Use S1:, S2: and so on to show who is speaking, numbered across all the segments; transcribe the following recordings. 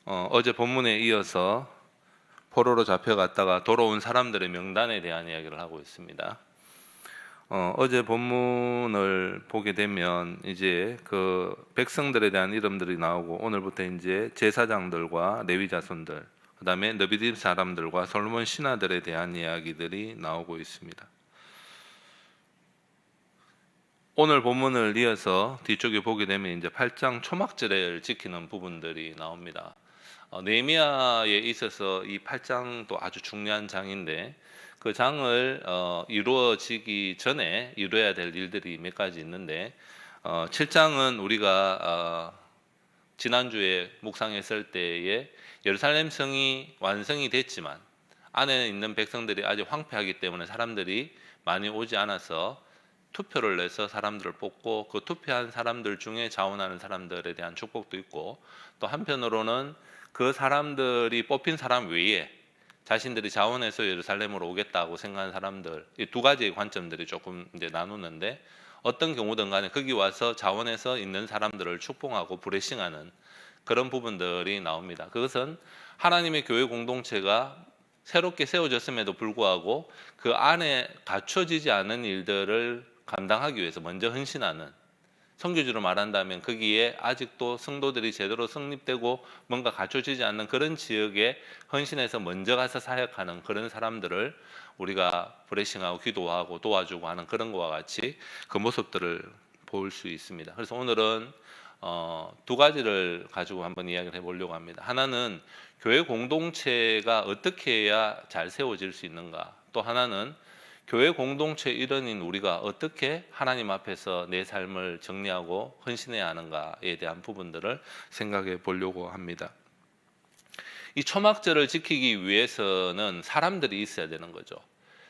S1: 어제 본문에 이어서 포로로 잡혀갔다가 돌아온 사람들의 명단에 대한 이야기를 하고 있습니다. 어제 본문을 보게 되면 이제 그 백성들에 대한 이름들이 나오고, 오늘부터 이제 제사장들과 레위 자손들, 그다음에 너비딤 사람들과 솔로몬 신하들에 대한 이야기들이 나오고 있습니다. 오늘 본문을 이어서 뒤쪽에 보게 되면 이제 8장 초막절을 지키는 부분들이 나옵니다. 느헤미야에 있어서 이 8장도 아주 중요한 장인데, 그 장을 이루어지기 전에 이루어야 될 일들이 몇 가지 있는데, 7장은 우리가 지난주에 묵상했을 때에 예루살렘 성이 완성이 됐지만 안에 있는 백성들이 아직 황폐하기 때문에 사람들이 많이 오지 않아서 투표를 내서 사람들을 뽑고, 그 투표한 사람들 중에 자원하는 사람들에 대한 축복도 있고, 또 한편으로는 그 사람들이 뽑힌 사람 외에 자신들이 자원해서 예루살렘으로 오겠다고 생각하는 사람들, 이 두 가지의 관점들이 조금 이제 나누는데, 어떤 경우든 간에 거기 와서 자원해서 있는 사람들을 축복하고 브레싱하는 그런 부분들이 나옵니다. 그것은 하나님의 교회 공동체가 새롭게 세워졌음에도 불구하고 그 안에 갖춰지지 않은 일들을 감당하기 위해서 먼저 헌신하는, 선교주로 말한다면 거기에 아직도 성도들이 제대로 성립되고 뭔가 갖춰지지 않는 그런 지역에 헌신해서 먼저 가서 사역하는 그런 사람들을 우리가 브레싱하고 기도하고 도와주고 하는 그런 것과 같이 그 모습들을 볼 수 있습니다. 그래서 오늘은 두 가지를 가지고 한번 이야기를 해보려고 합니다. 하나는 교회 공동체가 어떻게 해야 잘 세워질 수 있는가, 또 하나는 교회 공동체 일원인 우리가 어떻게 하나님 앞에서 내 삶을 정리하고 헌신해야 하는가에 대한 부분들을 생각해 보려고 합니다. 이 초막절을 지키기 위해서는 사람들이 있어야 되는 거죠.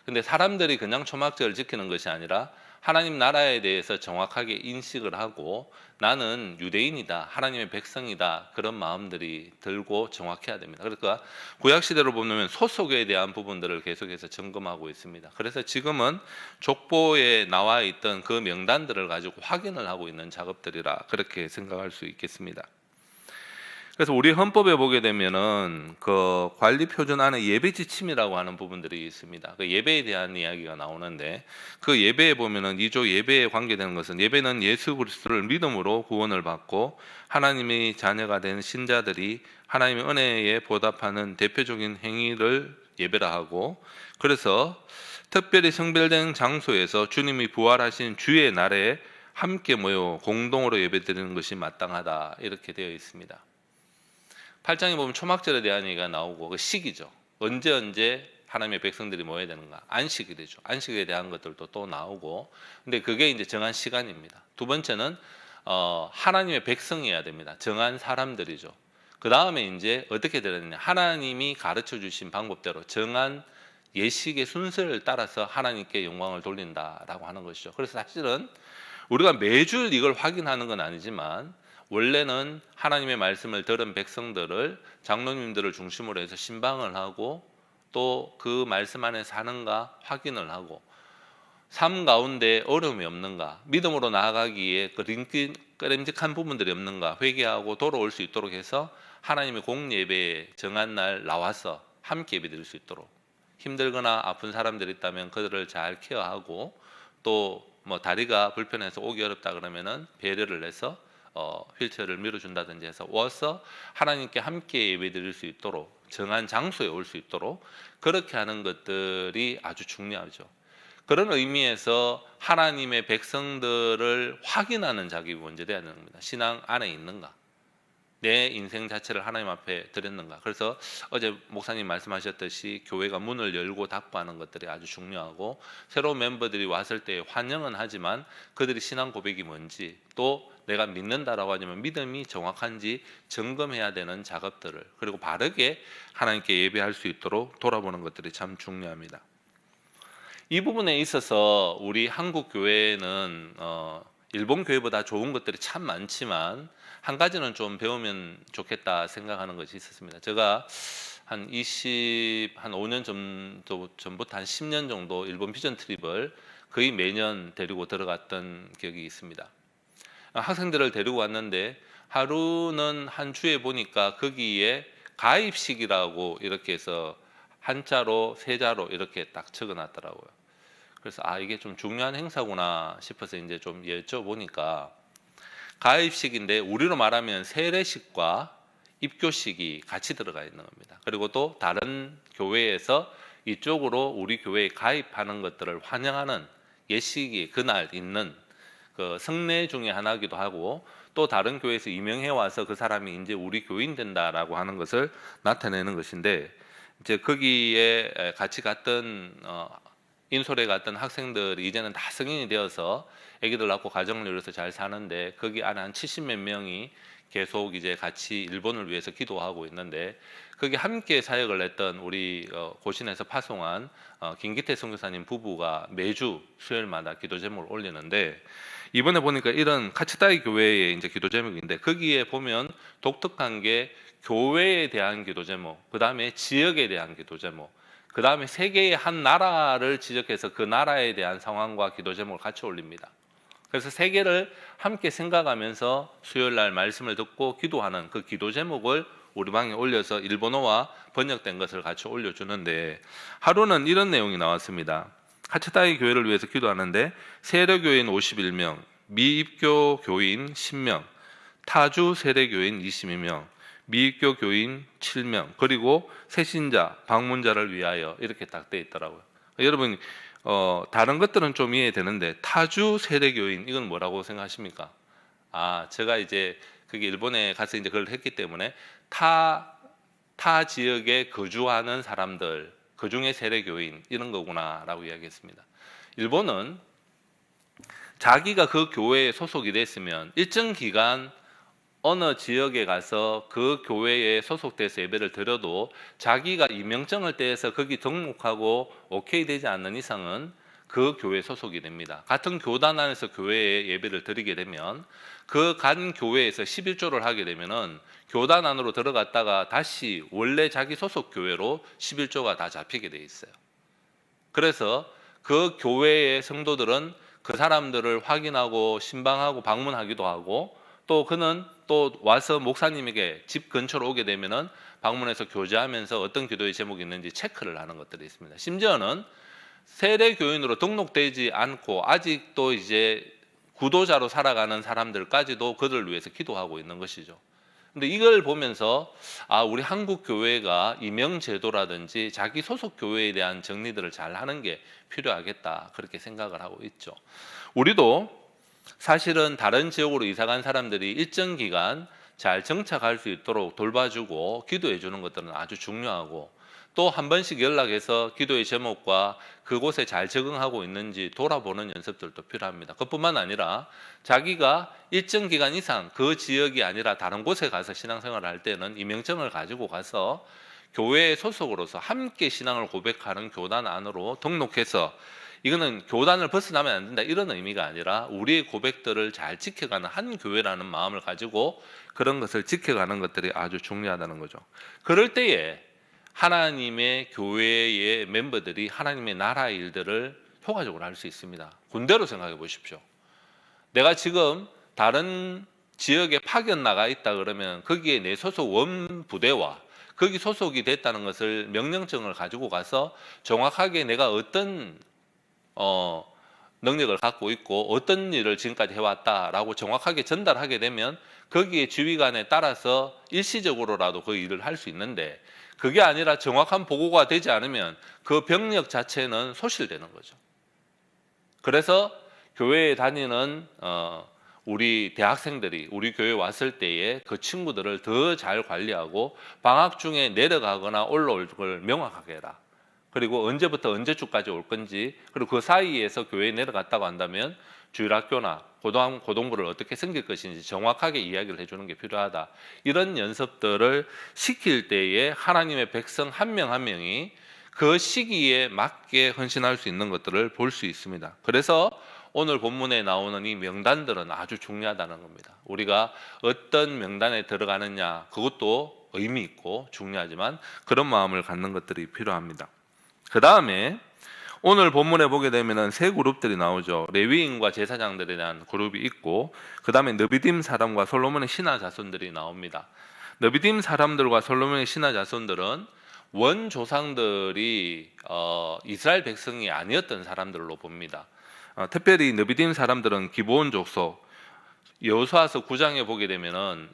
S1: 근데 사람들이 그냥 초막절을 지키는 것이 아니라 하나님 나라에 대해서 정확하게 인식을 하고, 나는 유대인이다, 하나님의 백성이다, 그런 마음들이 들고 정확해야 됩니다. 그러니까 구약시대로 보면 소속에 대한 부분들을 계속해서 점검하고 있습니다. 그래서 지금은 족보에 나와 있던 그 명단들을 가지고 확인을 하고 있는 작업들이라 그렇게 생각할 수 있겠습니다. 그래서 우리 헌법에 보게 되면은 그 관리 표준 안에 예배 지침이라고 하는 부분들이 있습니다. 그 예배에 대한 이야기가 나오는데, 그 예배에 보면은 2조 예배에 관계되는 것은, 예배는 예수 그리스도를 믿음으로 구원을 받고 하나님의 자녀가 된 신자들이 하나님의 은혜에 보답하는 대표적인 행위를 예배라 하고, 그래서 특별히 성별된 장소에서 주님이 부활하신 주의 날에 함께 모여 공동으로 예배드리는 것이 마땅하다, 이렇게 되어 있습니다. 8장에 보면 초막절에 대한 얘기가 나오고, 그 시기죠. 언제 하나님의 백성들이 모여야 되는가, 안식이 되죠. 안식에 대한 것들도 또 나오고, 근데 그게 이제 정한 시간입니다. 두 번째는 하나님의 백성이어야 됩니다. 정한 사람들이죠. 그 다음에 이제 어떻게 되느냐, 하나님이 가르쳐 주신 방법대로 정한 예식의 순서를 따라서 하나님께 영광을 돌린다라고 하는 것이죠. 그래서 사실은 우리가 매주 이걸 확인하는 건 아니지만, 원래는 하나님의 말씀을 들은 백성들을, 장로님들을 중심으로 해서 신방을 하고, 또 그 말씀 안에 사는가 확인을 하고, 삶 가운데 어려움이 없는가, 믿음으로 나아가기에 끄림직한 부분들이 없는가 회개하고 돌아올 수 있도록 해서 하나님의 공예배에 정한 날 나와서 함께 예배드릴 수 있도록, 힘들거나 아픈 사람들이 있다면 그들을 잘 케어하고, 또 뭐 다리가 불편해서 오기 어렵다 그러면은 배려를 해서 휠체어를 밀어준다든지 해서 와서 하나님께 함께 예배드릴 수 있도록, 정한 장소에 올 수 있도록 그렇게 하는 것들이 아주 중요하죠. 그런 의미에서 하나님의 백성들을 확인하는 작업이 먼저 돼야 되는 겁니다. 신앙 안에 있는가, 내 인생 자체를 하나님 앞에 드렸는가. 그래서 어제 목사님 말씀하셨듯이 교회가 문을 열고 닫고 하는 것들이 아주 중요하고, 새로운 멤버들이 왔을 때 환영은 하지만 그들이 신앙 고백이 뭔지, 또 내가 믿는다라고 하지만 믿음이 정확한지 점검해야 되는 작업들을, 그리고 바르게 하나님께 예배할 수 있도록 돌아보는 것들이 참 중요합니다. 이 부분에 있어서 우리 한국 교회는 일본 교회보다 좋은 것들이 참 많지만, 한 가지는 좀 배우면 좋겠다 생각하는 것이 있었습니다. 제가 한 5년 전부터 한 10년 정도 일본 비전 트립을 거의 매년 데리고 들어갔던 기억이 있습니다. 학생들을 데리고 왔는데 하루는 한 주에 보니까 거기에 가입식이라고 이렇게 해서 한자로 세자로 이렇게 딱 적어놨더라고요. 그래서 이게 좀 중요한 행사구나 싶어서 이제 좀 여쭤보니까 가입식인데 우리로 말하면 세례식과 입교식이 같이 들어가 있는 겁니다. 그리고 또 다른 교회에서 이쪽으로 우리 교회에 가입하는 것들을 환영하는 예식이 그날 있는 그 성례 중에 하나이기도 하고, 또 다른 교회에서 임명해 와서 그 사람이 이제 우리 교인 된다라고 하는 것을 나타내는 것인데, 이제 거기에 같이 갔던 인솔에 갔던 학생들이 이제는 다 성인이 되어서 아기들 낳고 가정을 이뤄서 잘 사는데, 거기 안에 한 70몇 명이 계속 이제 같이 일본을 위해서 기도하고 있는데, 거기 함께 사역을 했던 우리 고신에서 파송한 김기태 선교사님 부부가 매주 수요일마다 기도 제목을 올리는데, 이번에 보니까 이런 카츠다이 교회의 이제 기도 제목인데, 거기에 보면 독특한 게 교회에 대한 기도 제목, 그 다음에 지역에 대한 기도 제목, 그 다음에 세계의 한 나라를 지적해서 그 나라에 대한 상황과 기도 제목을 같이 올립니다. 그래서 세계를 함께 생각하면서 수요일 날 말씀을 듣고 기도하는 그 기도 제목을 우리 방에 올려서 일본어와 번역된 것을 같이 올려주는데, 하루는 이런 내용이 나왔습니다. 카츠다이 교회를 위해서 기도하는데, 세례교인 51명, 미입교 교인 10명, 타주 세례교인 22명, 미입교 교인 7명, 그리고 새신자, 방문자를 위하여 이렇게 딱 돼 있더라고요. 여러분 다른 것들은 좀 이해되는데 타주 세례교인, 이건 뭐라고 생각하십니까? 제가 이제 그게 일본에 가서 이제 그걸 했기 때문에 타 지역에 거주하는 사람들, 그 중에 세례교인 이런 거구나라고 이야기했습니다. 일본은 자기가 그 교회에 소속이 됐으면 일정 기간 어느 지역에 가서 그 교회에 소속돼서 예배를 드려도 자기가 임명증을 떼서 거기 등록하고 오케이 되지 않는 이상은 그 교회 소속이 됩니다. 같은 교단 안에서 교회에 예배를 드리게 되면 그 간 교회에서 11조를 하게 되면은 교단 안으로 들어갔다가 다시 원래 자기 소속 교회로 11조가 다 잡히게 돼 있어요. 그래서 그 교회의 성도들은 그 사람들을 확인하고 신방하고 방문하기도 하고, 또 그는 또 와서 목사님에게 집 근처로 오게 되면은 방문해서 교제하면서 어떤 기도의 제목이 있는지 체크를 하는 것들이 있습니다. 심지어는 세례교인으로 등록되지 않고 아직도 이제 구도자로 살아가는 사람들까지도 그들을 위해서 기도하고 있는 것이죠. 근데 이걸 보면서 우리 한국 교회가 임명 제도라든지 자기 소속 교회에 대한 정리들을 잘 하는 게 필요하겠다, 그렇게 생각을 하고 있죠. 우리도 사실은 다른 지역으로 이사 간 사람들이 일정 기간 잘 정착할 수 있도록 돌봐주고 기도해 주는 것들은 아주 중요하고, 또 한 번씩 연락해서 기도의 제목과 그곳에 잘 적응하고 있는지 돌아보는 연습들도 필요합니다. 그뿐만 아니라 자기가 일정 기간 이상 그 지역이 아니라 다른 곳에 가서 신앙생활을 할 때는 임명증을 가지고 가서 교회의 소속으로서 함께 신앙을 고백하는 교단 안으로 등록해서, 이거는 교단을 벗어나면 안 된다 이런 의미가 아니라 우리의 고백들을 잘 지켜가는 한 교회라는 마음을 가지고 그런 것을 지켜가는 것들이 아주 중요하다는 거죠. 그럴 때에 하나님의 교회의 멤버들이 하나님의 나라의 일들을 효과적으로 할 수 있습니다. 군대로 생각해 보십시오. 내가 지금 다른 지역에 파견 나가 있다 그러면 거기에 내 소속 원부대와 거기 소속이 됐다는 것을 명령증을 가지고 가서 정확하게 내가 어떤 능력을 갖고 있고 어떤 일을 지금까지 해왔다라고 정확하게 전달하게 되면 거기에 지휘관에 따라서 일시적으로라도 그 일을 할 수 있는데, 그게 아니라 정확한 보고가 되지 않으면 그 병력 자체는 소실되는 거죠. 그래서 교회에 다니는 우리 대학생들이 우리 교회에 왔을 때에 그 친구들을 더 잘 관리하고 방학 중에 내려가거나 올라올 걸 명확하게 해라. 그리고 언제부터 언제쯤까지 올 건지, 그리고 그 사이에서 교회에 내려갔다고 한다면 주일학교나 고등부를 어떻게 섬길 것인지 정확하게 이야기를 해주는 게 필요하다. 이런 연습들을 시킬 때에 하나님의 백성 한 명 한 명이 그 시기에 맞게 헌신할 수 있는 것들을 볼 수 있습니다. 그래서 오늘 본문에 나오는 이 명단들은 아주 중요하다는 겁니다. 우리가 어떤 명단에 들어가느냐, 그것도 의미 있고 중요하지만 그런 마음을 갖는 것들이 필요합니다. 그 다음에 오늘 본문에 보게 되면은 세 그룹들이 나오죠. 레위인과 제사장들에 대한 그룹이 있고, 그 다음에 느비딤 사람과 솔로몬의 신하 자손들이 나옵니다. 느비딤 사람들과 솔로몬의 신하 자손들은 원 조상들이 이스라엘 백성이 아니었던 사람들로 봅니다. 특별히 느비딤 사람들은 기브온 족속, 여호수아서 9장에 보게 되면은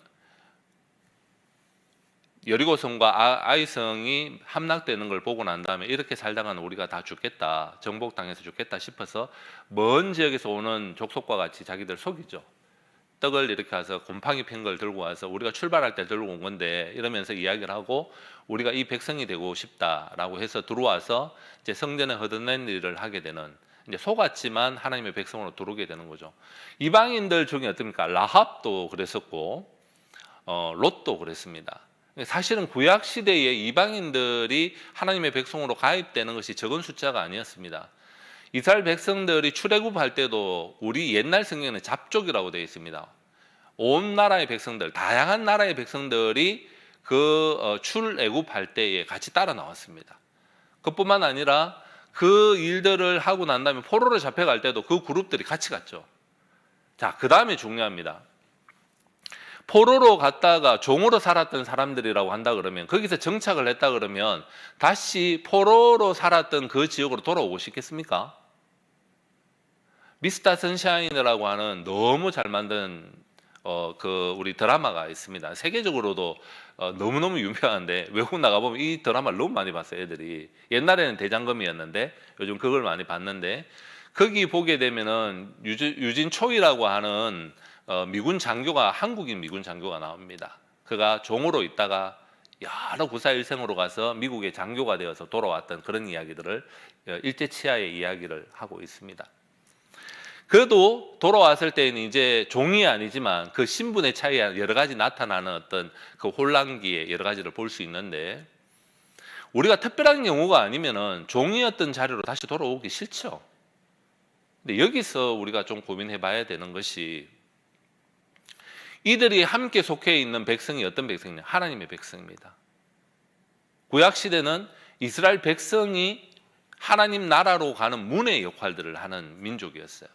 S1: 여리고성과 아이성이 함락되는 걸 보고 난 다음에 이렇게 살다가는 우리가 다 죽겠다, 정복당해서 죽겠다 싶어서 먼 지역에서 오는 족속과 같이 자기들 속이죠. 떡을 이렇게 해서 곰팡이 핀 걸 들고 와서 우리가 출발할 때 들고 온 건데 이러면서 이야기를 하고 우리가 이 백성이 되고 싶다라고 해서 들어와서 이제 성전에 허드렛 일을 하게 되는, 이제 속았지만 하나님의 백성으로 들어오게 되는 거죠. 이방인들 중에 어떻습니까? 라합도 그랬었고 롯도 그랬습니다. 사실은 구약 시대에 이방인들이 하나님의 백성으로 가입되는 것이 적은 숫자가 아니었습니다. 이스라엘 백성들이 출애굽할 때도 우리 옛날 성경에는 잡족이라고 되어 있습니다. 온 나라의 백성들, 다양한 나라의 백성들이 그 출애굽할 때에 같이 따라 나왔습니다. 그뿐만 아니라 그 일들을 하고 난 다음에 포로로 잡혀갈 때도 그 그룹들이 같이 갔죠. 자, 그 다음에 중요합니다. 포로로 갔다가 종으로 살았던 사람들이라고 한다 그러면, 거기서 정착을 했다 그러면 다시 포로로 살았던 그 지역으로 돌아오고 싶겠습니까? 미스터 선샤인이라고 하는 너무 잘 만든 우리 드라마가 있습니다. 세계적으로도 너무너무 유명한데 외국 나가보면 이 드라마를 너무 많이 봤어요. 애들이 옛날에는 대장금이었는데 요즘 그걸 많이 봤는데, 거기 보게 되면은 유진 초이라고 하는 미군 장교가, 한국인 미군 장교가 나옵니다. 그가 종으로 있다가 여러 구사일생으로 가서 미국의 장교가 되어서 돌아왔던 그런 이야기들을, 일제치하의 이야기를 하고 있습니다. 그래도 돌아왔을 때는 이제 종이 아니지만 그 신분의 차이가 여러 가지 나타나는 어떤 그 혼란기에 여러 가지를 볼 수 있는데, 우리가 특별한 경우가 아니면은 종이었던 자리로 다시 돌아오기 싫죠. 근데 여기서 우리가 좀 고민해 봐야 되는 것이, 이들이 함께 속해 있는 백성이 어떤 백성이냐? 하나님의 백성입니다. 구약 시대는 이스라엘 백성이 하나님 나라로 가는 문의 역할들을 하는 민족이었어요.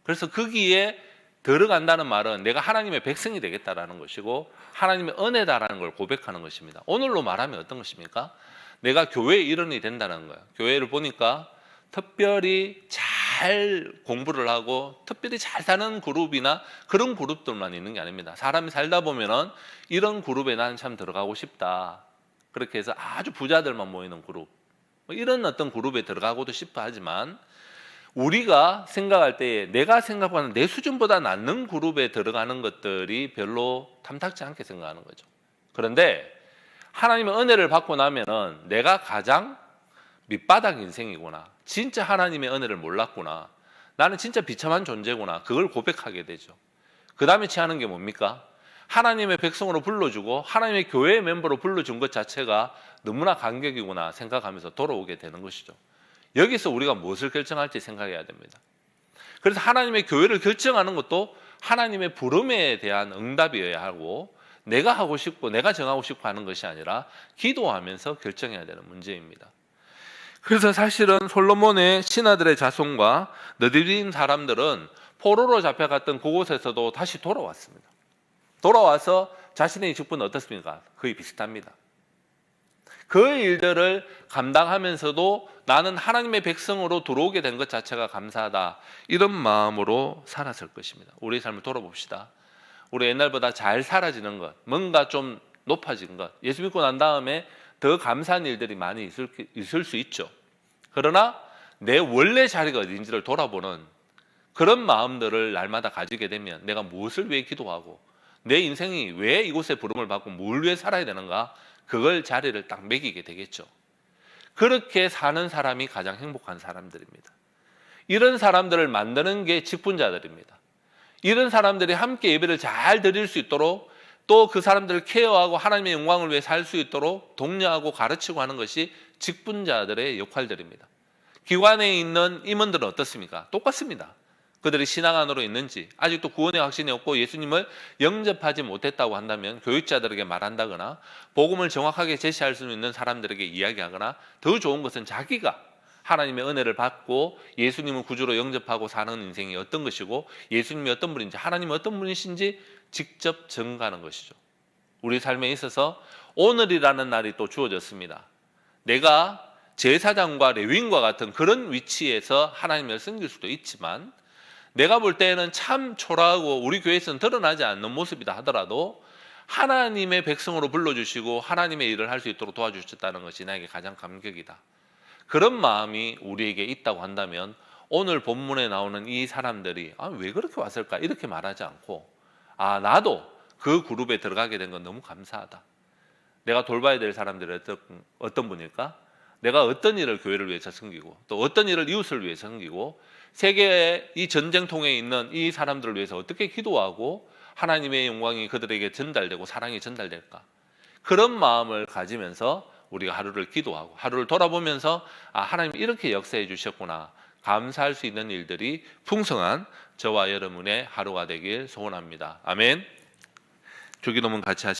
S1: 그래서 거기에 들어간다는 말은 내가 하나님의 백성이 되겠다라는 것이고 하나님의 은혜다라는 걸 고백하는 것입니다. 오늘로 말하면 어떤 것입니까? 내가 교회의 일원이 된다는 거예요. 교회를 보니까 특별히 잘 공부를 하고 특별히 잘 사는 그룹이나 그런 그룹들만 있는 게 아닙니다. 사람이 살다 보면은 이런 그룹에 나는 참 들어가고 싶다, 그렇게 해서 아주 부자들만 모이는 그룹, 이런 어떤 그룹에 들어가고도 싶어 하지만, 우리가 생각할 때에 내가 생각하는 내 수준보다 낮는 그룹에 들어가는 것들이 별로 탐탁지 않게 생각하는 거죠. 그런데 하나님의 은혜를 받고 나면은 내가 가장 밑바닥 인생이구나, 진짜 하나님의 은혜를 몰랐구나, 나는 진짜 비참한 존재구나, 그걸 고백하게 되죠. 그 다음에 취하는 게 뭡니까? 하나님의 백성으로 불러주고 하나님의 교회의 멤버로 불러준 것 자체가 너무나 감격이구나 생각하면서 돌아오게 되는 것이죠. 여기서 우리가 무엇을 결정할지 생각해야 됩니다. 그래서 하나님의 교회를 결정하는 것도 하나님의 부름에 대한 응답이어야 하고, 내가 하고 싶고 내가 정하고 싶고 하는 것이 아니라 기도하면서 결정해야 되는 문제입니다. 그래서 사실은 솔로몬의 신하들의 자손과 느비딤 사람들은 포로로 잡혀갔던 그곳에서도 다시 돌아왔습니다. 돌아와서 자신의 직분은 어떻습니까? 거의 비슷합니다. 그 일들을 감당하면서도 나는 하나님의 백성으로 들어오게 된 것 자체가 감사하다, 이런 마음으로 살았을 것입니다. 우리의 삶을 돌아봅시다. 우리 옛날보다 잘 살아지는 것, 뭔가 좀 높아진 것, 예수 믿고 난 다음에 더 감사한 일들이 많이 있을 수 있죠. 그러나 내 원래 자리가 어딘지를 돌아보는 그런 마음들을 날마다 가지게 되면 내가 무엇을 위해 기도하고 내 인생이 왜 이곳에 부름을 받고 뭘 위해 살아야 되는가, 그걸 자리를 딱 매기게 되겠죠. 그렇게 사는 사람이 가장 행복한 사람들입니다. 이런 사람들을 만드는 게 직분자들입니다. 이런 사람들이 함께 예배를 잘 드릴 수 있도록, 또 그 사람들을 케어하고 하나님의 영광을 위해 살 수 있도록 독려하고 가르치고 하는 것이 직분자들의 역할들입니다. 기관에 있는 임원들은 어떻습니까? 똑같습니다. 그들이 신앙 안으로 있는지, 아직도 구원의 확신이 없고 예수님을 영접하지 못했다고 한다면 교육자들에게 말한다거나 복음을 정확하게 제시할 수 있는 사람들에게 이야기하거나, 더 좋은 것은 자기가 하나님의 은혜를 받고 예수님을 구주로 영접하고 사는 인생이 어떤 것이고 예수님이 어떤 분인지 하나님이 어떤 분이신지 직접 증거하는 것이죠. 우리 삶에 있어서 오늘이라는 날이 또 주어졌습니다. 내가 제사장과 레위인과 같은 그런 위치에서 하나님을 섬길 수도 있지만 내가 볼 때에는 참 초라하고 우리 교회에서는 드러나지 않는 모습이다 하더라도 하나님의 백성으로 불러주시고 하나님의 일을 할 수 있도록 도와주셨다는 것이 나에게 가장 감격이다. 그런 마음이 우리에게 있다고 한다면 오늘 본문에 나오는 이 사람들이 왜 그렇게 왔을까 이렇게 말하지 않고 나도 그 그룹에 들어가게 된 건 너무 감사하다. 내가 돌봐야 될 사람들이 어떤 분일까? 내가 어떤 일을 교회를 위해서 섬기고 또 어떤 일을 이웃을 위해서 섬기고 세계의 이 전쟁통에 있는 이 사람들을 위해서 어떻게 기도하고 하나님의 영광이 그들에게 전달되고 사랑이 전달될까? 그런 마음을 가지면서 우리가 하루를 기도하고 하루를 돌아보면서 하나님 이렇게 역사해 주셨구나 감사할 수 있는 일들이 풍성한 저와 여러분의 하루가 되길 소원합니다. 아멘. 주기도문 같이 하시죠.